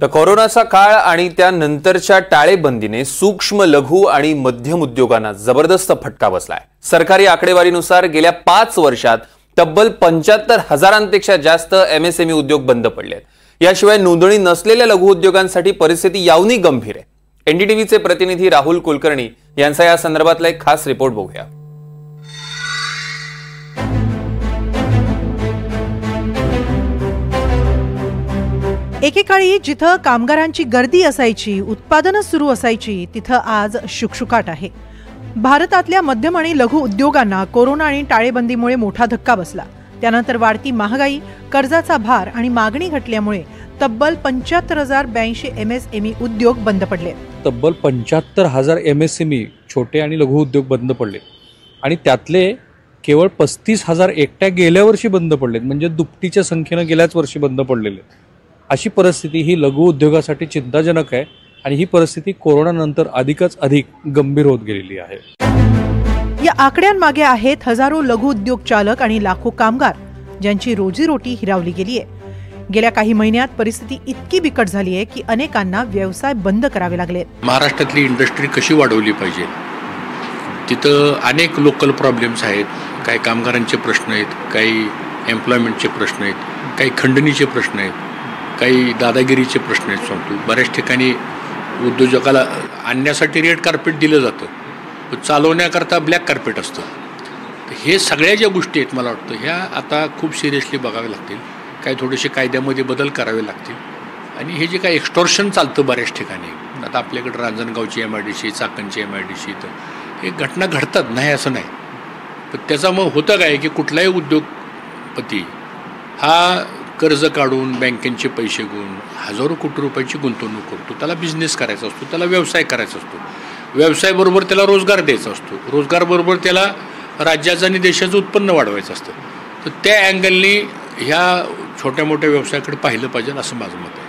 तर कोरोनाचा काळ आणि त्यानंतरच्या टाळेबंदीने सूक्ष्म लघु आणि मध्यम उद्योगांना जबरदस्त फटका बसलाय। सरकारी आकडेवारीनुसार गेल्या 5 वर्षात तब्बल 75,000पेक्षा जास्त एमएसएमई उद्योग बंद पडलेत। याशिवाय नोंदणी नसलेल्या लघु उद्योगांसाठी परिस्थिती यावनी गंभीर आहे। एनडीटीव्हीचे प्रतिनिधी राहुल कुलकर्णी यांचा या संदर्भातला एक खास रिपोर्ट बघूया। एकेकाळी जिथं कामगारांची गर्दी असायची, उत्पादनं सुरू असायची, तिथं आज शुकशुकाट आहे। भारतातल्या मध्यम आणि लघु उद्योगांना कोरोना आणि टाळेबंदीमुळे मोठा धक्का बसला। त्यानंतर वाढती महागाई, कर्जाचा भार आणि मागणी घटल्यामुळे तब्बल 75,082 एमएसएमई उद्योग बंद पडले। तब्बल 75,000 एमएसएमई छोटे आणि लघु उद्योग बंद पडले आणि त्यातले केवळ 35,000 एकट्या गेल्या वर्षी बंद पडलेत, म्हणजे दुपटीच्या संख्येने गेल्याच वर्षी बंद पडलेले। अशी परिस्थिती ही लघु उद्योगासाठी चिंताजनक आहे आणि ही परिस्थिती कोरोनानंतर अधिक गंभीर होत गेलेली आहे। या आकड्यांमागे आहेत हजारो लघु उद्योग चालक आणि लाखो कामगार ज्यांची रोजीरोटी हिरावली गेली आहे। गेल्या काही महिन्यात परिस्थिती इतकी बिकट झाली आहे की अनेकांना व्यवसाय बंद करावे लागले। महाराष्ट्रातली इंडस्ट्री कशी वाढवली पाहिजे, तिथं अनेक लोकल प्रॉब्लेम्स आहेत। काही कामगारांचे प्रश्न आहेत, काही एम्प्लॉयमेंटचे प्रश्न आहेत, काही खंडणीचे प्रश्न आहेत, काही दादागिरीचे प्रश्न आहेत। सांगतो बऱ्याच ठिकाणी उद्योजकाला आणण्यासाठी रेड कार्पेट दिलं जातं, चालवण्याकरता ब्लॅक कार्पेट असतं। हे सगळ्या ज्या गोष्टी आहेत मला वाटतं ह्या आता खूप सिरियसली बघावे लागतील। काही थोडेसे कायद्यामध्ये बदल करावे लागतील आणि हे जे काही एक्स्टॉर्शन चालतं बऱ्याच ठिकाणी, आता आपल्याकडे रांजणगावची MIDC, चाकणची MIDC, तर हे घटना घडतात, नाही असं नाही। पण त्याचा मग होतं काय की कुठलाही उद्योगपती हा कर्ज काढून बँकेचे पैसे घेऊन हजारो कोटी रुपयाची गुंतवणूक करतो। त्याला बिझनेस करायचा असतो, त्याला व्यवसाय करायचा असतो, व्यवसायाबरोबर त्याला रोजगार द्यायचा असतो, रोजगारबरोबर त्याला राज्याचं आणि देशाचं उत्पन्न वाढवायचं असतं। तर त्या अँगलनी ह्या छोट्या मोठ्या व्यवसायाकडे पाहिलं पाहिजे असं माझं मत आहे।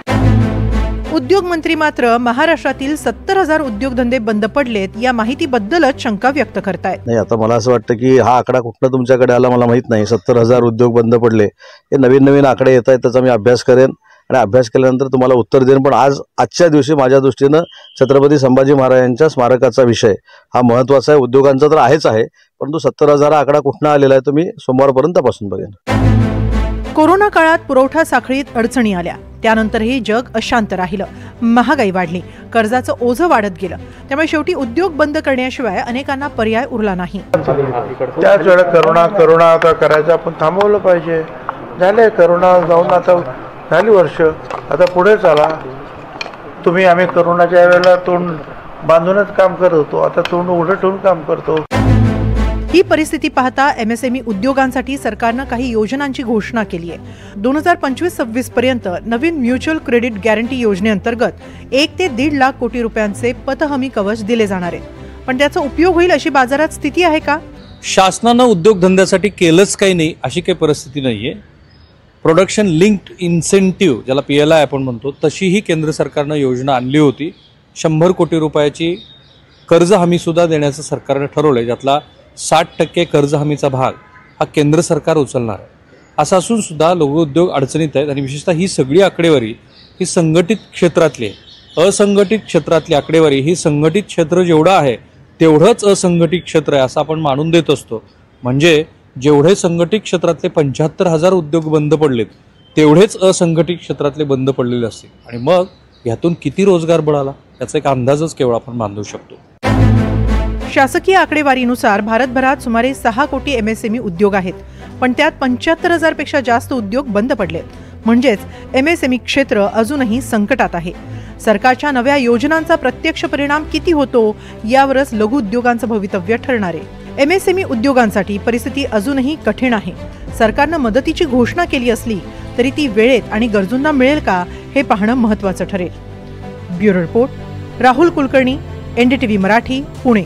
उद्योग मंत्री मात्र महाराष्ट्रातील 70,000 उद्योगधंदे बंद पडलेत या माहितीबद्दलच शंका व्यक्त करतायत। नाही, आता मला असं वाटतं की हा आकडा कुठला तुमच्याकडे आला मला माहित नाही। 70,000 उद्योग बंद पडले, हे नवीन आकडे येत आहेत, त्याचा मी अभ्यास करेन आणि अभ्यास केल्यानंतर तुम्हाला उत्तर देईन। पण आजच्या दिवशी माझ्या दृष्टीनं छत्रपती संभाजी महाराजांच्या स्मारकाचा विषय हा महत्त्वाचा आहे। उद्योगांचा तर आहेच आहे, परंतु 70,000 आकडा कुठला आलेला आहे तो मी सोमवारपर्यंत तपासून बघेन। कोरोना काळात पुरवठा साखळीत अडचणी आल्या, त्यानंतरही जग अशांत राहिलं, महागाई वाढली, कर्जाचं ओझं वाढत गेलं, त्यामुळे शेवटी उद्योग बंद करण्याशिवाय अनेकांना पर्याय उरला नाही। त्याच वेळेला करोना आता करायचं आपण थांबवलं पाहिजे। झाले करोना जाऊन आता झाली वर्ष, आता पुढे चला। आम्ही करोनाच्या वेळेला तोंड बांधूनच काम करत होतो, आता तोंड उघडं ठेवून काम करतो। ही परिस्थिती पाहता एमएसएमई उद्योगांसाठी सरकारनं काही योजनांची घोषणा केली आहे। 2025-26 पर्यंत नवीन म्युच्युअल क्रेडिट गॅरंटी योजनेअंतर्गत 1 ते 1.5 लाख कोटी रुपयांचे पतहमी कवच दिले जाणार आहे। पण त्याचा उपयोग होईल अशी बाजारात स्थिती आहे का? शासनानं उद्योगधंद्यासाठी केलंच काही नाही अशी काही परिस्थिती नाहीये। प्रोडक्शन लिंक्ड इन्सेंटिव्ह ज्याला PLI आपण म्हणतो, तशीही केंद्र सरकारनं योजना आणली होती। 100 कोटी रुपयाची कर्ज हमी सुद्धा देण्याचं सरकारनं ठरवलंय, ज्यातला 60% कर्ज हमीचा भाग हा केंद्र सरकार उचलणार आहे। असं असून सुद्धा लघु उद्योग अडचणीत आहेत आणि विशेषतः ही सगळी आकडेवारी ही संघटित क्षेत्रातली, असंघटित क्षेत्रातली आकडेवारी ही संघटित क्षेत्र जेवढं आहे तेवढंच असंघटित क्षेत्र आहे असं आपण मानून देत असतो। म्हणजे जेवढे संघटित क्षेत्रातले 75,000 उद्योग बंद पडलेत तेवढेच असंघटित क्षेत्रातले बंद पडलेले असतील आणि मग यातून किती रोजगार बळाला याचा एक अंदाजच केवळ आपण बांधू शकतो। शासकीय आकडेवारीनुसार भारतभरात सुमारे 6 कोटी एमएसएमई उद्योग आहेत, पण त्यात 75,000 पेक्षा जास्त उद्योग बंद पडलेत। म्हणजेच एमएसएमई क्षेत्र अजूनही संकटात आहे। सरकारच्या नव्या योजनांचा प्रत्यक्ष परिणाम किती होतो यावरच लघु उद्योगांचं भवितव्य ठरणार आहे। एमएसएमई उद्योगांसाठी परिस्थिती अजूनही कठीण आहे। सरकारनं मदतीची घोषणा केली असली तरी ती वेळेत आणि गरजूंना मिळेल का हे पाहणं महत्त्वाचं ठरेल। Bureau report, Rahul Kulkarni, NDTV Marathi, Pune.